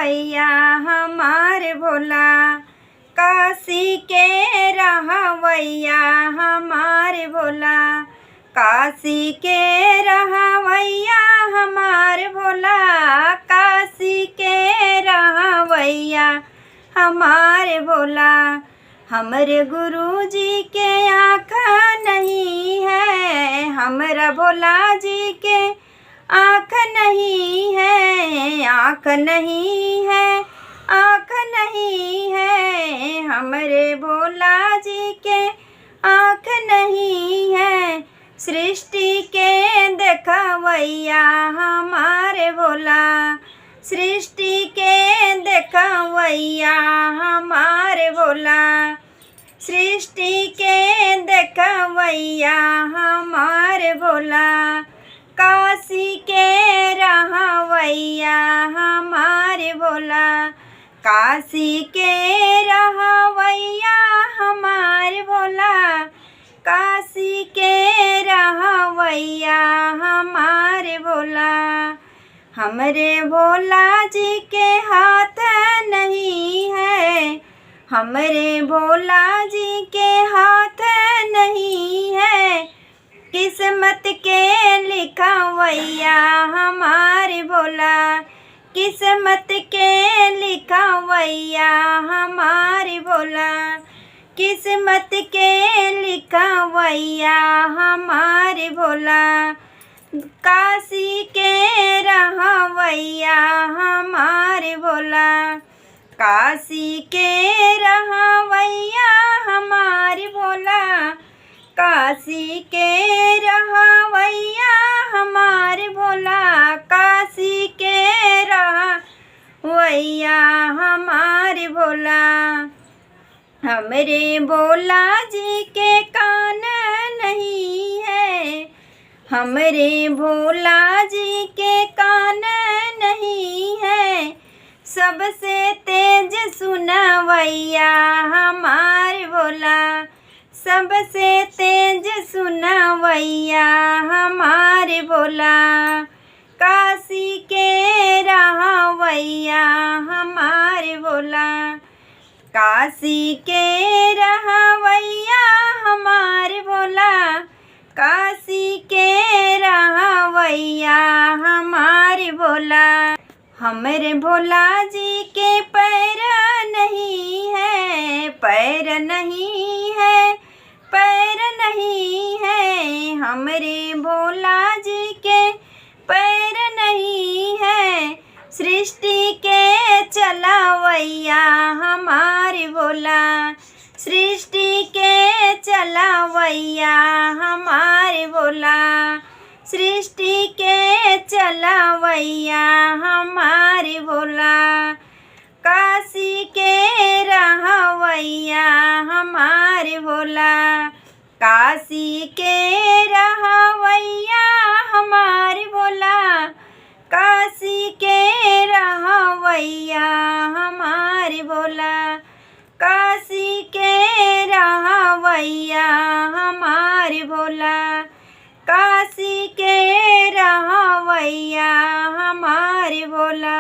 रहवैया हमार भोला, काशी के रहवैया हमार भोला, काशी के रहवैया हमार भोला, काशी के रहवैया हमार भोला। हमरे गुरुजी के आँख नहीं है, हमरा भोला जी के आँख नहीं है, आँख नहीं है, आँख नहीं है, हमरे भोला जी के आँख नहीं है। सृष्टि के देखवैया हमारे भोला, सृष्टि के देखवैया हमारे भोला, सृष्टि के देखवैया हमारे भोला, काशी के रहवैया हमारे भोला, काशी के रहवैया हमारे भोला, काशी के रहवैया हमारे भोला। हमरे भोला जी के हाथ नहीं है, हमरे भोला जी के हाथ नहीं है, किस्मत के लिखवैया हमारे भोला, किस्मत के लिखवैया हमारे भोला, किस्मत के लिखवैया हमारे भोला, काशी के रहवैया हमारे भोला, काशी के रहवैया हमारे भोला, काशी के रहवैया हमारे भोला, काशी के रहवैया हमारे भोला। हमरे भोला जी के कान नहीं है, हमरे भोला जी के कान नहीं है, सबसे तेज सुनवैया हमारे भोला, सबसे तेज सुनवैया हमारे भोला, काशी के रहवैया हमारे भोला, काशी के रहवैया हमारे भोला, काशी के रहवैया हमारे भोला। हमरे भोला जी के पैर नहीं है, पैर नहीं है, पैर नहीं है, हमरे भोला जी के पैर नहीं है, सृष्टि के चलावैया हमारे भोला, सृष्टि के चलावैया हमारे भोला, सृष्टि के चलावैया हमारे भोला, काशी के रहवैया हमारे भोला, काशी के रहवैया हमारे भोला, काशी के रहवैया हमारे भोला, काशी के रहवैया हमारे भोला, काशी के रहवैया हमारे भोला।